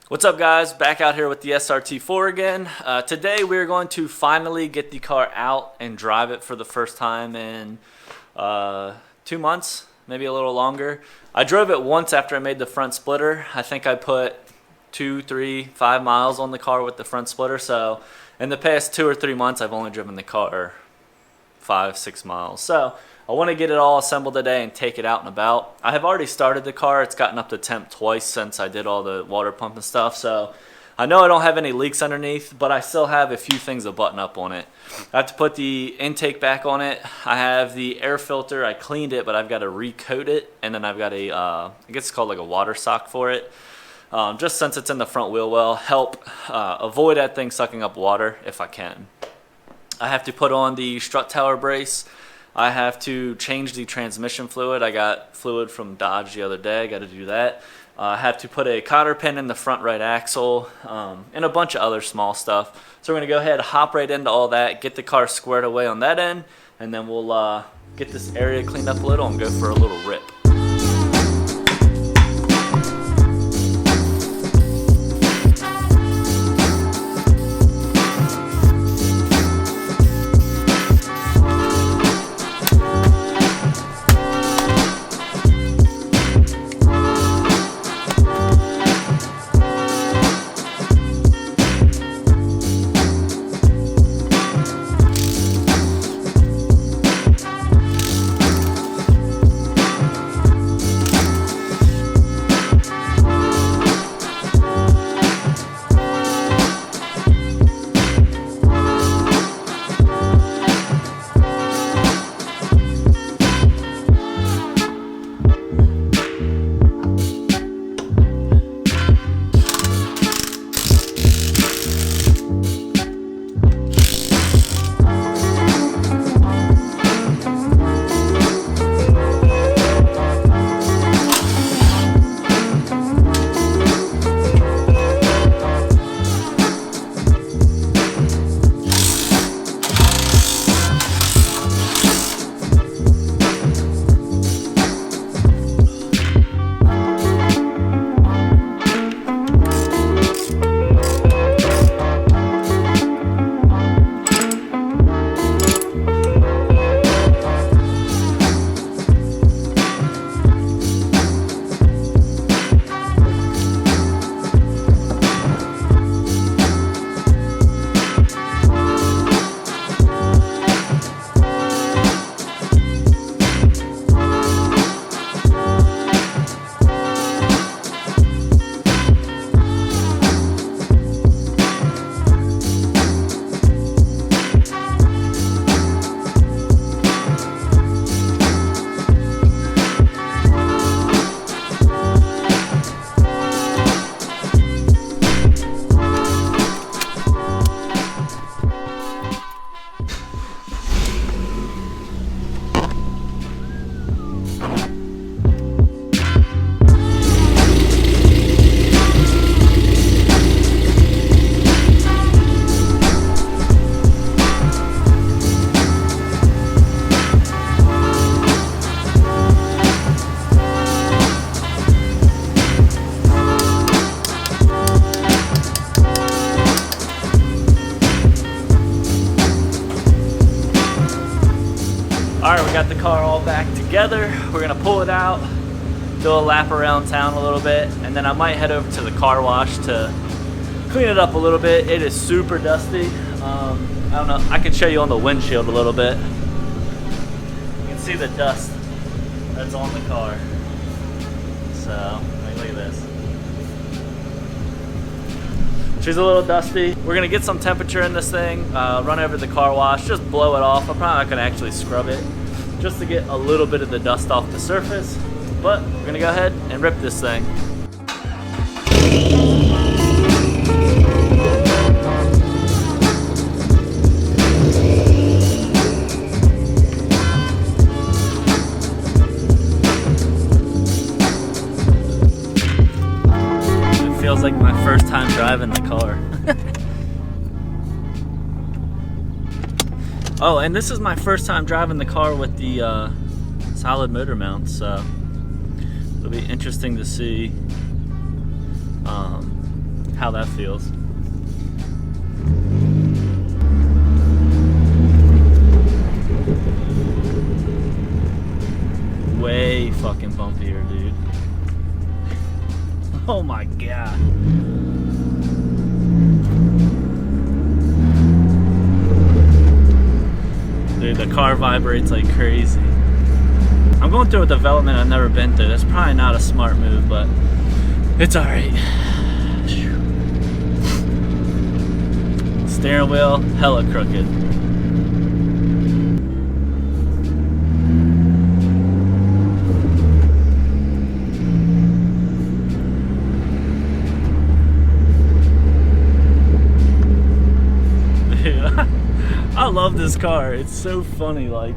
What's up, guys? Back out here with the SRT4 again. Today we're going to finally get the car out and drive it for the first time in 2 months, maybe a little longer. I drove it once after I made the front splitter. I think I put 2, 3, 5 miles on the car with the front splitter. So in the past 2 or 3 months, I've only driven the car 5, 6 miles. So I want to get it all assembled today and take it out and about. I have already started the car. It's gotten up to temp twice since I did all the water pump and stuff. So I know I don't have any leaks underneath, but I still have a few things to button up on it. I have to put the intake back on it. I have the air filter. I cleaned it, but I've got to recoat it. And then I've got I guess it's called like a water sock for it. Just since it's in the front wheel well, help avoid that thing sucking up water if I can. I have to put on the strut tower brace. I have to change the transmission fluid. I got fluid from Dodge the other day. I got to do that. I have to put a cotter pin in the front right axle and a bunch of other small stuff. So we're going to go ahead, hop right into all that, get the car squared away on that end, and then we'll get this area cleaned up a little and go for a little rip. Alright, we got the car all back together. We're gonna pull it out, do a lap around town a little bit, and then I might head over to the car wash to clean it up a little bit. It is super dusty. I don't know, I can show you on the windshield a little bit. You can see the dust that's on the car. So, look at this. She's a little dusty. We're gonna get some temperature in this thing, run over the car wash, just blow it off. I'm probably not gonna actually scrub it, just to get a little bit of the dust off the surface. But we're gonna go ahead and rip this thing. It feels like my first time driving the car. Oh, and this is my first time driving the car with the solid motor mount, so it'll be interesting to see how that feels. Way fucking bumpier, dude. Oh my god. Dude, the car vibrates like crazy. I'm going through a development I've never been through. That's probably not a smart move, but it's alright. Steering wheel, hella crooked. I love this car. It's so funny. Like,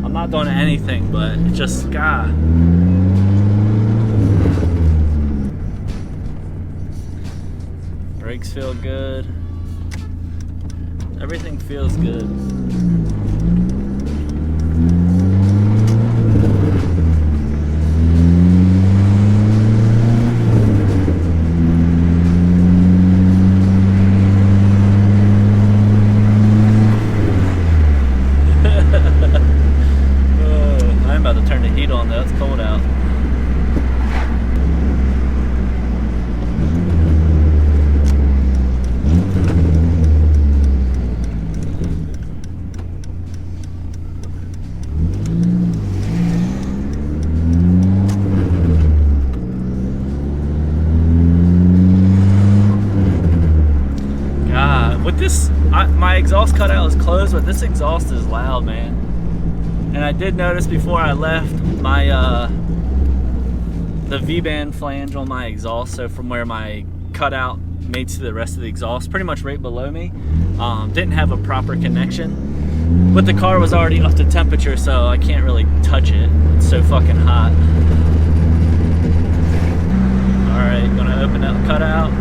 I'm not doing anything, but it just, God. Brakes feel good. Everything feels good. I'm about to turn the heat on though. It's cold out. God, with this, my exhaust cutout is closed, but this exhaust is loud, man. And I did notice before I left my the V-band flange on my exhaust, so from where my cutout mates to the rest of the exhaust, pretty much right below me, didn't have a proper connection. But the car was already up to temperature, so I can't really touch it. It's so fucking hot. Alright, gonna open that cutout.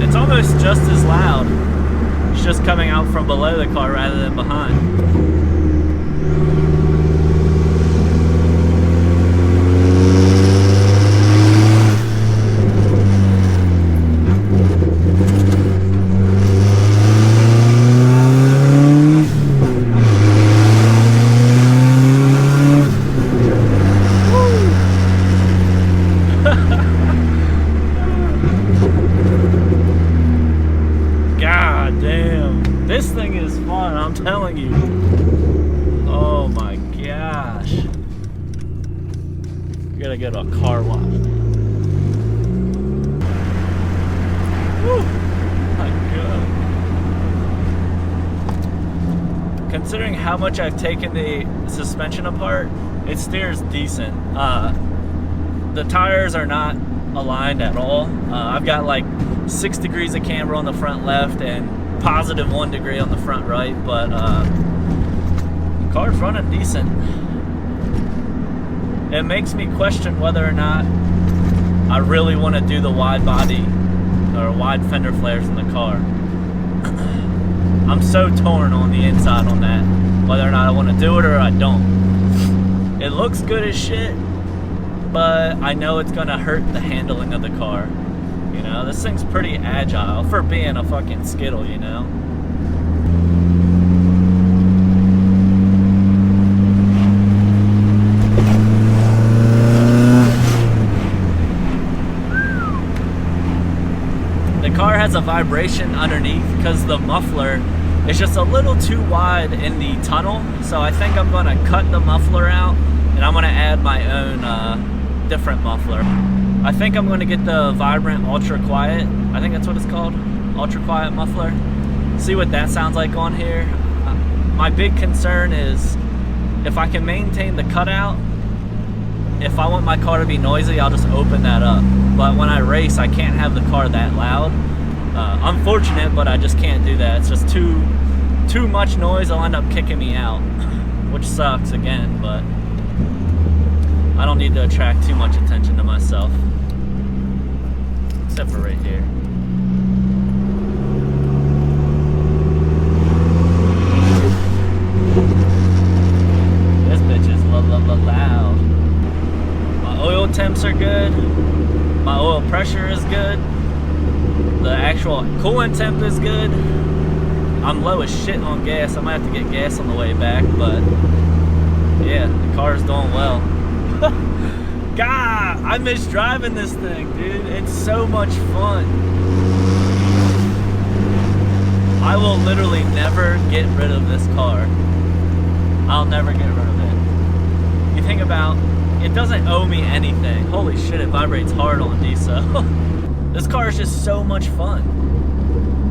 It's almost just as loud. It's just coming out from below the car rather than behind. This thing is fun, I'm telling you. Oh my gosh. You gotta go to a car wash. Woo, my God. Considering how much I've taken the suspension apart, it steers decent. The tires are not aligned at all. I've got like 6 degrees of camber on the front left and positive 1 degree on the front right, but the car's running decent. It makes me question whether or not I really want to do the wide body or wide fender flares in the car. I'm so torn on the inside on that, whether or not I want to do it or I don't. It looks good as shit, but I know it's gonna hurt the handling of the car. You know, this thing's pretty agile for being a fucking Skittle, you know? The car has a vibration underneath because the muffler is just a little too wide in the tunnel. So I think I'm gonna cut the muffler out and I'm gonna add my own different muffler. I think I'm going to get the Vibrant Ultra Quiet. I think that's what it's called. Ultra Quiet muffler. See what that sounds like on here. My big concern is if I can maintain the cutout, if I want my car to be noisy, I'll just open that up. But when I race, I can't have the car that loud. Unfortunate, but I just can't do that. It's just too much noise. It'll end up kicking me out, which sucks again, but I don't need to attract too much attention to myself. Except for right here. fuel temps are good. My oil pressure is good. The actual coolant temp is good. I'm low as shit on gas. I might have to get gas on the way back, but yeah, the car's doing well. God, I miss driving this thing, dude. It's so much fun. I will literally never get rid of this car. I'll never get rid of it. You think about, it doesn't owe me anything. Holy shit, it vibrates hard on diesel. This car is just so much fun,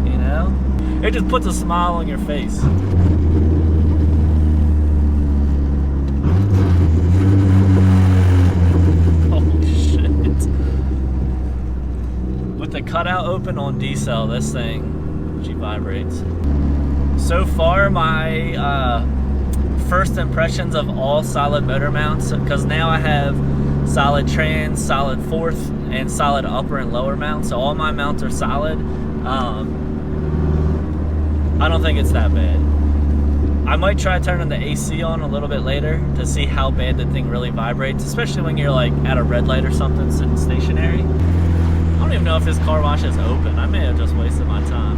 you know? It just puts a smile on your face. Holy shit. With the cutout open on diesel, this thing, she vibrates. So far, my first impressions of all solid motor mounts, because now I have solid trans, solid fourth, and solid upper and lower mounts, so all my mounts are solid. I don't think it's that bad. I might try turning the AC on a little bit later to see how bad the thing really vibrates, especially when you're like at a red light or something sitting stationary. I don't even know if this car wash is open. I may have just wasted my time.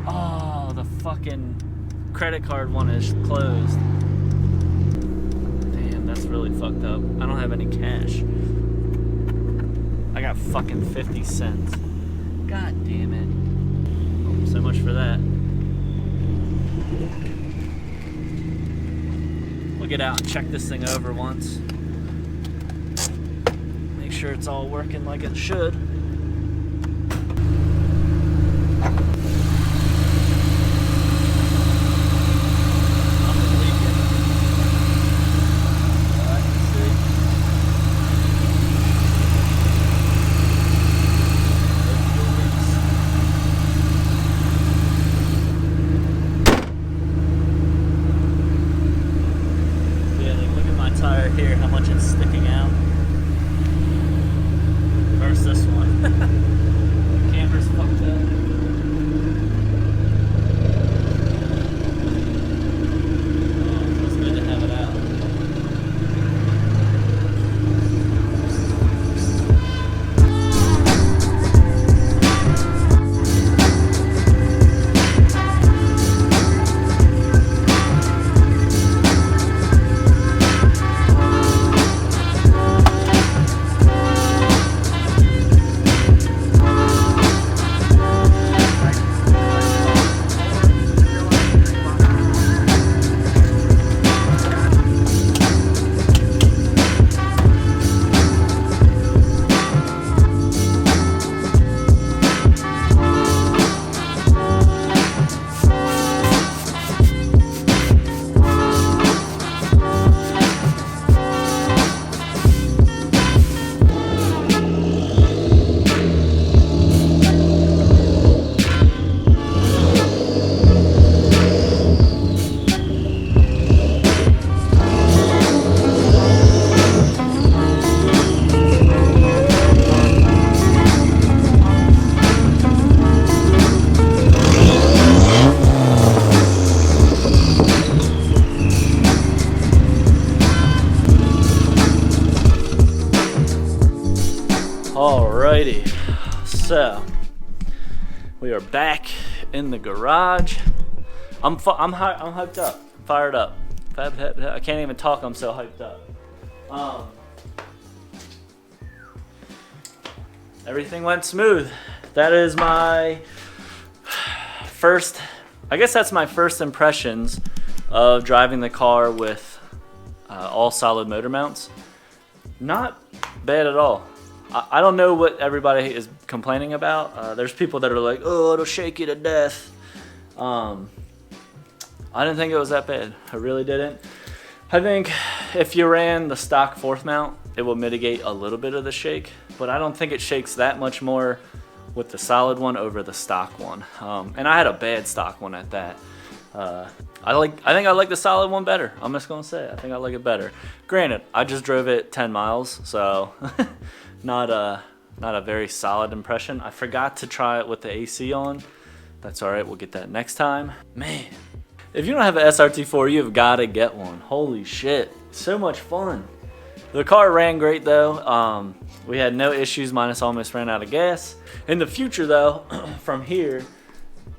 Oh, the fucking credit card one is closed. Damn, that's really fucked up. I don't have any cash. I got fucking 50 cents. God damn it. Oh, so much for that. We'll get out and check this thing over once. Make sure it's all working like it should. Tire here, how much it's sticking out versus this one. The camera's fucked up. Oh, it's good to have it out. Alrighty, so we are back in the garage. I'm hyped up, fired up. I can't even talk. I'm so hyped up. Everything went smooth. That is my first. I guess that's my first impressions of driving the car with all solid motor mounts. Not bad at all. I don't know what everybody is complaining about. There's people that are like, oh, it'll shake you to death. I didn't think it was that bad. I really didn't. I think if you ran the stock fourth mount, it will mitigate a little bit of the shake, but I don't think it shakes that much more with the solid one over the stock one. And I had a bad stock one at that. I think I like the solid one better. I'm just gonna say it. I think I like it better. Granted, I just drove it 10 miles, so not not a very solid impression. I forgot to try it with the AC on. That's all right, we'll get that next time. Man, if you don't have an SRT4, you've got to get one. Holy shit, so much fun. The car ran great though. We had no issues, minus almost ran out of gas. In the future though, from here,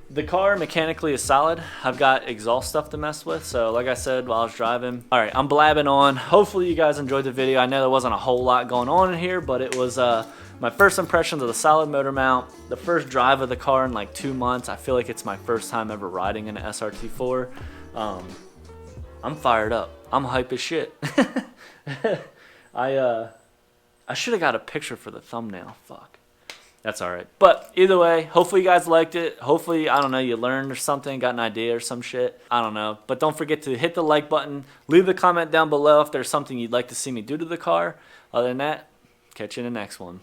the car mechanically is solid. I've got exhaust stuff to mess with, so like I said while I was driving. All right, I'm blabbing on. Hopefully you guys enjoyed the video. I know there wasn't a whole lot going on in here, but it was my first impressions of the solid motor mount, the first drive of the car in like 2 months. I feel like it's my first time ever riding an SRT4. I'm fired up. I'm hype as shit. I should have got a picture for the thumbnail. Fuck. That's all right. But either way, hopefully you guys liked it. Hopefully, I don't know, you learned or something, got an idea or some shit. I don't know. But don't forget to hit the like button. Leave a comment down below if there's something you'd like to see me do to the car. Other than that, catch you in the next one.